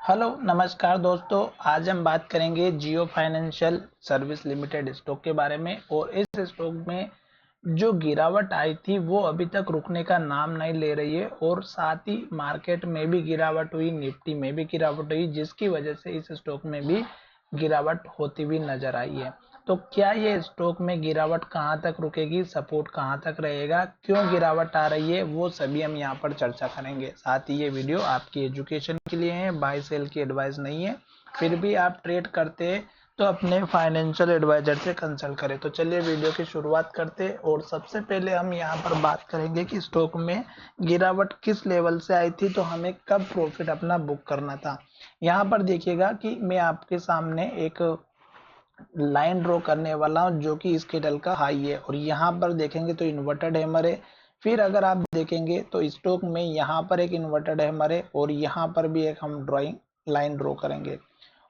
Hello नमस्कार दोस्तों। आज हम बात करेंगे जियो फाइनेंशियल सर्विस लिमिटेड स्टॉक के बारे में। और इस स्टॉक में जो गिरावट आई थी वो अभी तक रुकने का नाम नहीं ले रही है और साथ ही मार्केट में भी गिरावट हुई, निफ्टी में भी गिरावट हुई, जिसकी वजह से इस स्टॉक में भी गिरावट होती हुई नजर आई है। तो क्या ये स्टॉक में गिरावट कहां तक रुकेगी, सपोर्ट कहां तक रहेगा, क्यों गिरावट आ रही है, वो सभी हम यहाँ पर चर्चा करेंगे। साथ ही ये वीडियो आपकी एजुकेशन के लिए है, बाय सेल की एडवाइस नहीं है। फिर भी आप ट्रेड करते हैं तो अपने फाइनेंशियल एडवाइजर से कंसल्ट करें। तो चलिए वीडियो की शुरुआत करते हैं। और सबसे पहले हम यहाँ पर बात करेंगे कि स्टॉक में गिरावट किस लेवल से आई थी, तो हमें कब प्रॉफिट अपना बुक करना था। यहाँ पर देखिएगा कि मैं आपके सामने एक लाइन ड्रॉ करने वाला हूं जो कि इस कैंडल का हाई है। और यहाँ पर देखेंगे तो इन्वर्टेड हैमर है। फिर अगर आप देखेंगे तो स्टॉक में यहाँ पर एक इन्वर्टेड हैमर है और यहाँ पर भी एक हम ड्रॉइंग लाइन ड्रॉ करेंगे।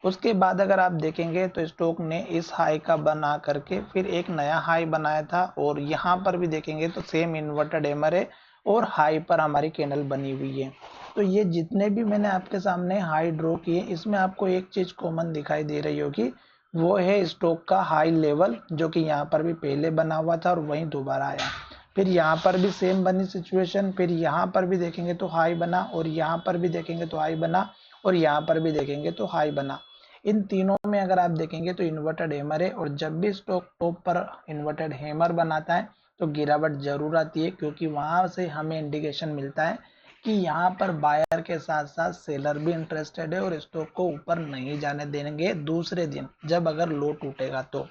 उसके बाद अगर आप देखेंगे तो स्टॉक ने इस हाई का बना करके फिर एक नया हाई बनाया था। और यहाँ पर भी देखेंगे तो सेम इन्वर्टेड हैमर है और हाई पर हमारी कैंडल बनी हुई है। तो ये जितने भी मैंने आपके सामने हाई ड्रॉ किए, इसमें आपको एक चीज कॉमन दिखाई दे रही होगी, वो है स्टॉक का हाई लेवल, जो कि यहाँ पर भी पहले बना हुआ था और वहीं दोबारा आया। फिर यहाँ पर भी सेम बनी सिचुएशन, फिर यहाँ पर भी देखेंगे तो हाई बना और यहाँ पर भी देखेंगे तो हाई बना और यहाँ पर भी देखेंगे तो हाई बना। इन तीनों में अगर आप देखेंगे तो इन्वर्टेड हैमर है। और जब भी स्टॉक टॉप पर इन्वर्टेड हैमर बनाता है तो गिरावट जरूर आती है, क्योंकि वहां से हमें इंडिकेशन मिलता है कि यहाँ पर बायर के साथ साथ सेलर भी इंटरेस्टेड है और स्टॉक को ऊपर नहीं जाने देंगे दूसरे दिन जब अगर लो टूटेगा तो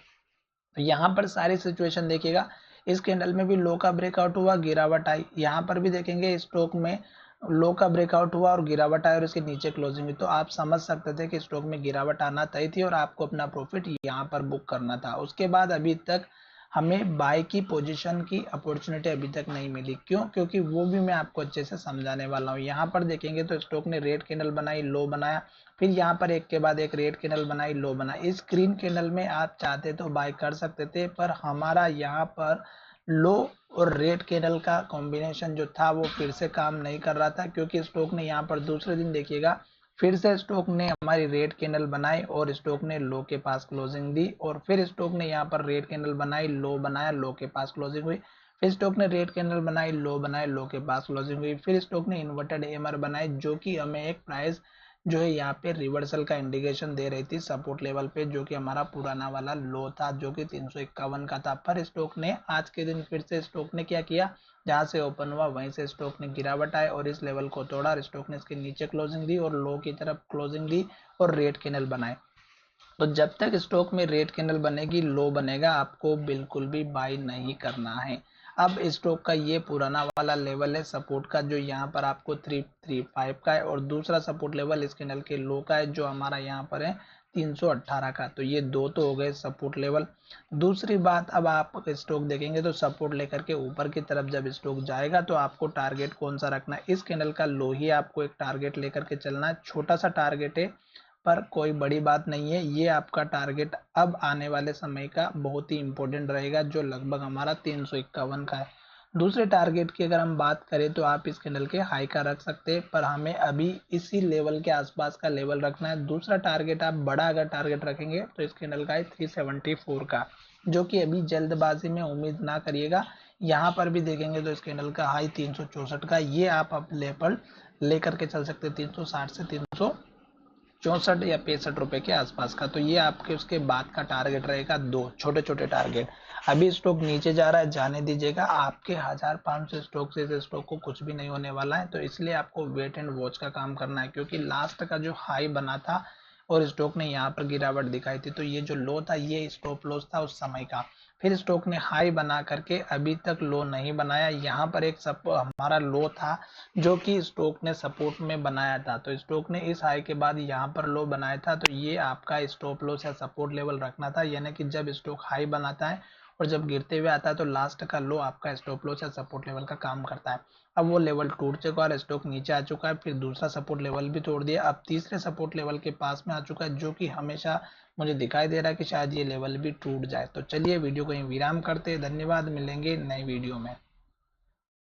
यहाँ पर सारी सिचुएशन देखिएगा। इस कैंडल में भी लो का ब्रेकआउट हुआ, गिरावट आई। यहाँ पर भी देखेंगे स्टॉक में लो का ब्रेकआउट हुआ और गिरावट आई और इसके नीचे क्लोजिंग हुई। तो आप समझ सकते थे कि स्टॉक में गिरावट आना तय थी और आपको अपना प्रॉफिट यहाँ पर बुक करना था। उसके बाद अभी तक हमें बाय की पोजीशन की अपॉर्चुनिटी अभी तक नहीं मिली। क्यों? क्योंकि वो भी मैं आपको अच्छे से समझाने वाला हूँ। यहाँ पर देखेंगे तो स्टॉक ने रेड कैंडल बनाई, लो बनाया, फिर यहाँ पर एक के बाद एक रेड कैंडल बनाई, लो बनाई। इस ग्रीन कैंडल में आप चाहते तो बाय कर सकते थे, पर हमारा यहाँ पर लो और रेड कैंडल का कॉम्बिनेशन जो था वो फिर से काम नहीं कर रहा था, क्योंकि स्टॉक ने यहाँ पर दूसरे दिन देखिएगा फिर से स्टॉक ने हमारी रेड कैंडल बनाई और स्टॉक ने लो के पास क्लोजिंग दी। और फिर स्टॉक ने यहाँ पर रेड कैंडल बनाई, लो बनाया, लो के पास क्लोजिंग हुई। फिर स्टॉक ने रेड कैंडल बनाई, लो बनाए, लो के पास क्लोजिंग हुई। फिर स्टॉक ने इन्वर्टेड एमआर बनाई, जो कि हमें एक प्राइस जो है यहाँ पे रिवर्सल का इंडिकेशन दे रही थी सपोर्ट लेवल पे, जो कि हमारा पुराना वाला लो था जो कि 351 का था। पर स्टॉक ने आज के दिन फिर से स्टॉक ने क्या किया, जहां से ओपन हुआ वहीं से स्टॉक ने गिरावट आए और इस लेवल को तोड़ा और स्टॉक ने इसके नीचे क्लोजिंग दी और लो की तरफ क्लोजिंग दी और रेड कैंडल बनाए। तो जब तक स्टॉक में रेड कैंडल बनेगी, लो बनेगा, आपको बिल्कुल भी बाई नहीं करना है। अब स्टॉक का ये पुराना वाला लेवल है सपोर्ट का, जो यहाँ पर आपको 335 का है और दूसरा सपोर्ट लेवल इस कैंडल के लो का है जो हमारा यहाँ पर है 318 का। तो ये दो तो हो गए सपोर्ट लेवल। दूसरी बात, अब आप स्टॉक देखेंगे तो सपोर्ट लेकर के ऊपर की तरफ जब स्टॉक जाएगा तो आपको टारगेट कौन सा रखना है, इस कैंडल का लो ही आपको एक टारगेट लेकर के चलना है। छोटा सा टारगेट है पर कोई बड़ी बात नहीं है। ये आपका टारगेट अब आने वाले समय का बहुत ही इंपॉर्टेंट रहेगा, जो लगभग हमारा 351 का है। दूसरे टारगेट की अगर हम बात करें तो आप इस कैंडल के हाई का रख सकते हैं, पर हमें अभी इसी लेवल के आसपास का लेवल रखना है। दूसरा टारगेट आप बड़ा अगर टारगेट रखेंगे तो इस कैंडल का है 374 का, जो कि अभी जल्दबाजी में उम्मीद ना करिएगा। यहाँ पर भी देखेंगे तो इस कैंडल का हाई 364 का, ये आप अब लेवल लेकर के चल सकते हैं 360 से 364 या 65 रुपए के आसपास का। तो ये आपके उसके बाद का टारगेट रहेगा, दो छोटे छोटे टारगेट। अभी स्टॉक नीचे जा रहा है, जाने दीजिएगा। आपके 1500 स्टॉक से इस स्टॉक को कुछ भी नहीं होने वाला है, तो इसलिए आपको वेट एंड वॉच का काम करना है। क्योंकि लास्ट का जो हाई बना था और स्टॉक ने यहाँ पर गिरावट दिखाई थी, तो ये जो लो था ये स्टॉप लॉस था उस समय का। फिर स्टॉक ने हाई बना करके अभी तक लो नहीं बनाया। यहाँ पर एक हमारा लो था जो कि स्टॉक ने सपोर्ट में बनाया था, तो स्टॉक ने इस हाई के बाद यहाँ पर लो बनाया था। तो ये आपका स्टॉप लॉस या सपोर्ट लेवल रखना था, यानी कि जब स्टॉक हाई बनाता है और जब गिरते हुए आता है तो लास्ट का लो आपका स्टॉप लॉस या सपोर्ट लेवल का काम करता है। अब वो लेवल टूट चुका है और स्टॉक नीचे आ चुका है, फिर दूसरा सपोर्ट लेवल भी तोड़ दिया, अब तीसरे सपोर्ट लेवल के पास में आ चुका है, जो कि हमेशा मुझे दिखाई दे रहा है कि शायद ये लेवल भी टूट जाए। तो चलिए वीडियो को यहीं विराम करते हैं। धन्यवाद, मिलेंगे नई वीडियो में।